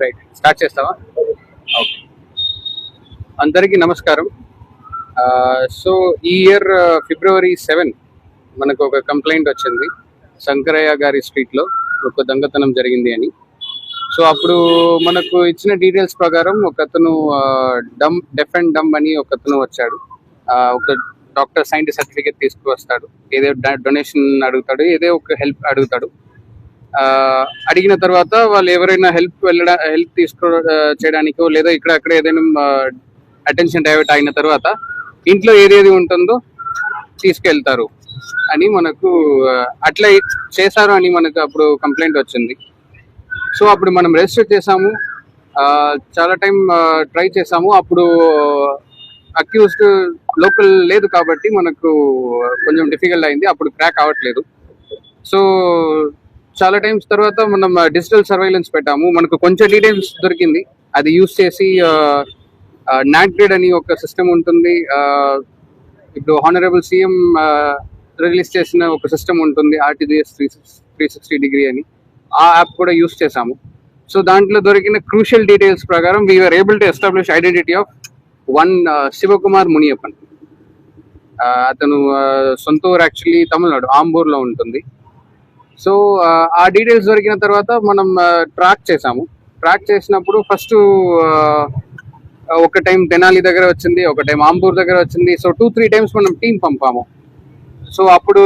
Right, start చేస్తావా? Okay. అందరికీ నమస్కారం. సో ఈ ఇయర్ February 7 మనకు ఒక కంప్లైంట్ వచ్చింది, శంకరయ్య గారి స్ట్రీట్లో ఒక దొంగతనం జరిగింది అని. సో అప్పుడు మనకు ఇచ్చిన డీటెయిల్స్ ప్రకారం ఒకతను డెఫ్ అండ్ డమ్ అని ఒకతను వచ్చాడు. ఒక డాక్టర్ సైంటిస్ట్ సర్టిఫికేట్ తీసుకువస్తాడు, ఏదో డొనేషన్ అడుగుతాడు, ఏదో ఒక హెల్ప్ అడుగుతాడు. అడిగిన తర్వాత వాళ్ళు ఎవరైనా హెల్ప్ చేయడానికో లేదా ఇక్కడ అక్కడ ఏదైనా అటెన్షన్ డైవర్ట్ అయిన తర్వాత ఇంట్లో ఏదేది ఉంటుందో తీసుకెళ్తారు అని మనకు అట్లా చేశారు అని మనకు అప్పుడు కంప్లైంట్ వచ్చింది. సో అప్పుడు మనం రిజిస్టర్ చేసాము, చాలా టైం ట్రై చేసాము. అప్పుడు అక్యూజ్డ్ లోకల్ లేదు కాబట్టి మనకు కొంచెం డిఫికల్ట్ అయింది, అప్పుడు క్రాక్ అవ్వట్లేదు. సో చాలా టైమ్స్ తర్వాత మనం డిజిటల్ సర్వైలెన్స్ పెట్టాము, మనకు కొంచెం డీటెయిల్స్ దొరికింది. అది యూస్ చేసి నాట్ గ్రేడ్ అని ఒక సిస్టమ్ ఉంటుంది, ఇప్పుడు హానరబుల్ సీఎం రిలీజ్ చేసిన ఒక సిస్టమ్ ఉంటుంది, RTGS 360 డిగ్రీ అని. ఆ యాప్ కూడా యూస్ చేసాము. సో దాంట్లో దొరికిన క్రూషియల్ డీటెయిల్స్ ప్రకారం we are able to establish identity of one Sivakumar Muniyappan. అతను సొంతూరు యాక్చువల్లీ తమిళనాడు, ఆంబూర్లో ఉంటుంది. సో ఆ డీటెయిల్స్ దొరికిన తర్వాత మనం ట్రాక్ చేసాము. ట్రాక్ చేసినప్పుడు ఫస్ట్ ఒక టైం తెనాలి దగ్గర వచ్చింది, ఒక టైం ఆంబూర్ దగ్గర వచ్చింది. సో 2-3 టైమ్స్ మనం టీం పంపాము. సో అప్పుడు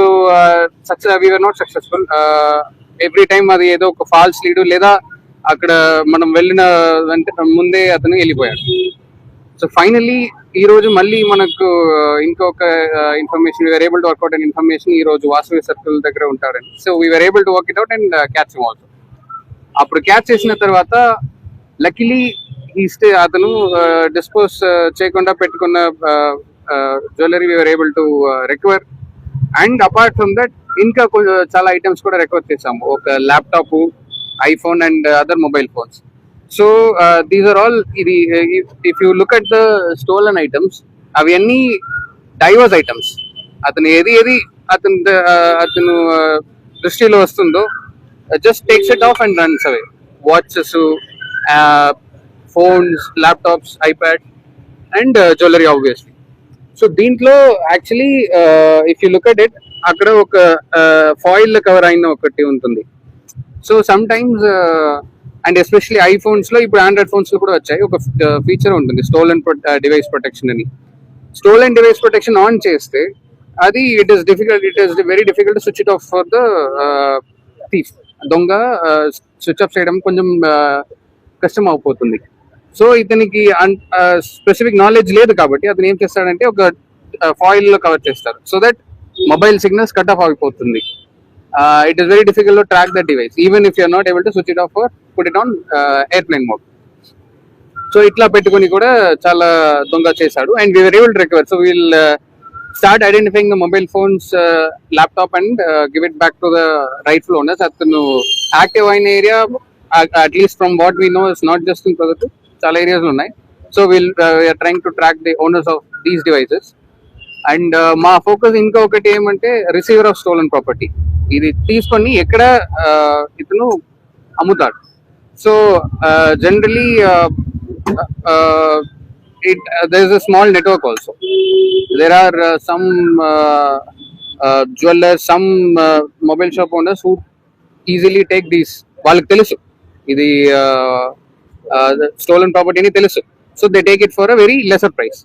we are not successful. Every time అది ఏదో ఒక ఫాల్స్ లీడు లేదా అక్కడ మనం వెళ్ళిన ముందే అతను వెళ్ళిపోయాడు. సో ఫైనల్లీ ఈ రోజు మళ్ళీ మనకు ఇంకొక information, we are able to work out and information ఈ రోజు వాసవి సర్కిల్ దగ్గర ఉంటారని. So we are able to work it out and catch him also. అప్పుడు క్యాచ్ చేసిన తర్వాత లక్కీలీ అతను డిస్పోజ్ చేయకుండా పెట్టుకున్న jewellery we are able to recover. And apart from that ఇంకా చాలా ఐటమ్స్ కూడా రికవర్ చేసాము, ఒక laptop, iPhone and other mobile phones. So these are all, ఇది if you look at the stolen items, అవి అన్నీ డైవర్స్ ఐటమ్స్. అతను ఏది అతను దృష్టిలో వస్తుందో just takes it off and runs away. Watches, phones, laptops, iPad and jewellery obviously. So దీంట్లో actually if you look at it, అక్కడ ఒక ఫాయిల్ కవర్ అయిన ఒకటి ఉంటుంది. So sometimes and especially iPhones లో, ఇప్పుడు ఆండ్రాయిడ్ ఫోన్స్ లో కూడా వచ్చాయి, ఒక ఫీచర్ ఉంటుంది స్టోలన్ డివైస్ ప్రొటెక్షన్ అని. స్టోలన్ డివైస్ ప్రొటెక్షన్ ఆన్ చేస్తే అది it is very difficult to switch it of for the thief. దొంగ స్విచ్ ఆఫ్ చేయడం కొంచెం కష్టం అయిపోతుంది. సో ఇతనికి స్పెసిఫిక్ నాలెడ్జ్ లేదు కాబట్టి అతను ఏం చేస్తాడంటే ఒక ఫాయిల్ లో కవర్ చేస్తారు, so that mobile signals cut off అయిపోతుంది. It is very difficult to track the device even if you are not able to switch it off or put it on airplane mode. So itla pettukoni kuda chala donga chesaadu and we were able to recover. So we will start identifying the mobile phones, laptop and give it back to the rightful owners. Athanu active aina area, at least from what we know, is not just in Pragattu, chala areas unnai. So we are trying to track the owners of these devices. And మా focus ఇంకా ఒకటి ఏమంటే receiver of stolen property. ఇది తీసుకొని ఎక్కడ ఇతను అమ్ముతాడు. So generally there is a small network also. There are some jewelers, some mobile shop owners who easily take these. వాళ్ళకి తెలుసు ఇది స్టోలన్ ప్రాపర్టీ అని తెలుసు, so they take it for a very lesser price.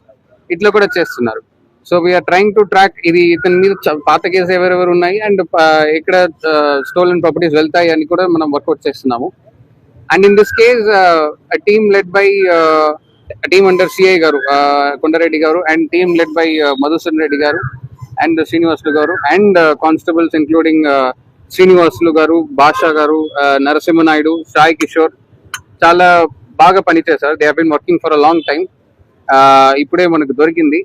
ఇట్లా కూడా చేస్తున్నారు. So we are trying to track ఇది, ఇతని మీద పాత కేసు ఎవరెవరు ఉన్నాయి అండ్ ఇక్కడ స్టోలన్ ప్రాపర్టీస్ వెళ్తాయి అని కూడా మనం వర్కౌట్ చేస్తున్నాము. And in this case team led by team under CI గారు కొండారెడ్డి గారు and team led by Madhusudan Reddy గారు అండ్ శ్రీనివాసులు గారు అండ్ కానిస్టేబుల్స్ ఇంక్లూడింగ్ శ్రీనివాసులు గారు, భాషా గారు, నరసింహనాయుడు, సాయి కిషోర్ చాలా బాగా పనిచేశారు. They have been working for a long time. ఇప్పుడే మనకు దొరికింది.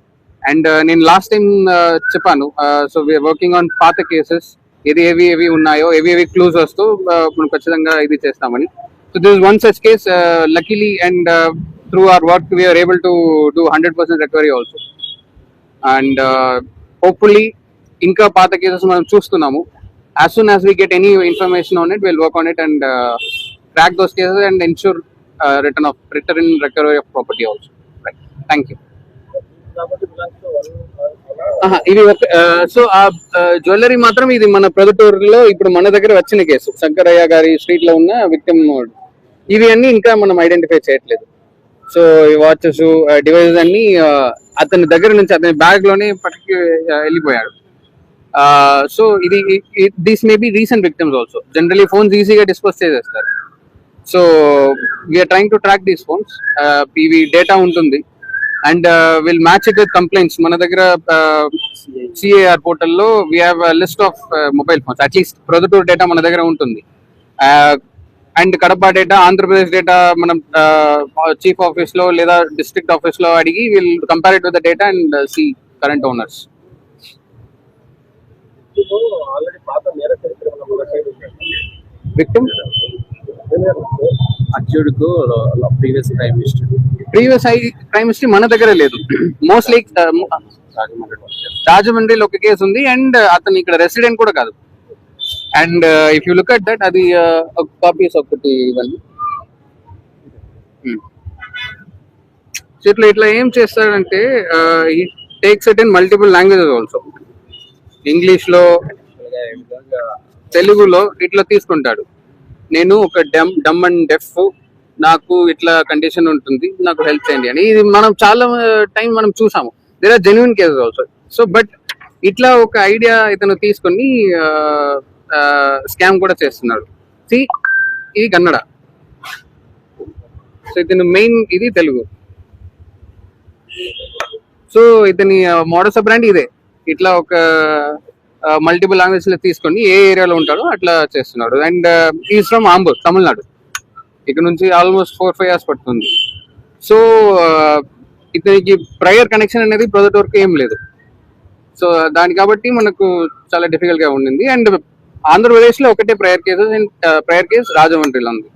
అండ్ నేను లాస్ట్ టైం చెప్పాను, సో వీఆర్ వర్కింగ్ ఆన్ పాత కేసెస్, ఏవి ఉన్నాయో, ఏవి క్లూజ్ వస్తూ మనం ఖచ్చితంగా ఇది చేస్తామని. So this one such case, luckily and through our work we are able to do 100% recovery also. And hopefully ఇంకా పాత కేసెస్ మనం చూస్తున్నాము. as soon as we get any information on it, we'll work on it and crack those cases and ensure return recovery of property also. Right. Thank you. ఇది so ఆ jewellery మాత్రం ఇది మన ప్రొద్దుటూరులో ఇప్పుడు మన దగ్గర వచ్చిన కేసు, శంకరయ్య గారి స్ట్రీట్ లో ఉన్న విక్టిమ్. ఇవి అన్ని ఇంకా మనం ఐడెంటిఫై చేయట్లేదు. సో ఈ వాచెస్, డివైజెస్ అన్ని అతని దగ్గర నుంచి అతని బ్యాగ్ లోనే పట్టుకు వెళ్ళిపోయాడు. సో ఇది these may be recent victims also. Generally phones ఈజీగా డిస్పోజ్ చేసేస్తారు. So we are trying to track these phones. ఇవి డేటా ఉంటుంది and will match it with complaints. మన దగ్గర సిఏఆర్ పోర్టల్లో we have list of mobile phones. At least Proddatur data మన దగ్గర ఉంటుంది and Kadapa data, Andhra Pradesh data మనం చీఫ్ ఆఫీస్ లో లేదా డిస్ట్రిక్ట్ ఆఫీస్ లో అడిగి will compare it with the data and see current owners. Victim అర్జుడుకు ప్రీవియస్ క్రైమ్ హిస్టరీ మన దగ్గర లేదు. మోస్ట్లీ రాజమండ్రిలో ఒక కేసు ఉంది అండ్ అతను ఇక్కడ రెసిడెంట్ కూడా కాదు. And if you look at that, అది కాపీస్ ఒకటి ఇవన్నీ. ఇట్లా ఏం చేస్తాడంటే ఈ takes it in multiple languages also. English లో, తెలుగులో ఇట్లా తీసుకుంటాడు. నేను ఒక డమ్ అండ్ డెఫ్, నాకు ఇట్లా కండిషన్ ఉంటుంది, నాకు హెల్ప్ చేయండి అని. ఇది మనం చాలా టైం మనం చూసాము. There are genuine cases also. So but ఇట్లా ఒక ఐడియా ఇతను తీసుకొని స్కామ్ కూడా చేస్తున్నాడు. ఇది కన్నడ, సో ఇతను మెయిన్ ఇది తెలుగు. సో ఇతని మోడస్ ఆపరెండి ఇదే. ఇట్లా ఒక మల్టిపుల్ లాంగ్వేజ్ లో తీసుకొని ఏ ఏరియాలో ఉంటాడో అట్లా చేస్తున్నాడు. And is from Ambur, Tamil Nadu. ఇక్కడ నుంచి ఆల్మోస్ట్ 4-5 years పడుతుంది. సో ఇతనికి ప్రయర్ కనెక్షన్ అనేది ప్రొద్దుటూరుకి ఏం లేదు. సో దాని కాబట్టి మనకు చాలా డిఫికల్ట్ గా ఉండింది. అండ్ ఆంధ్రప్రదేశ్ లో ఒకటే ప్రయర్ కేసు రాజమండ్రిలో ఉంది.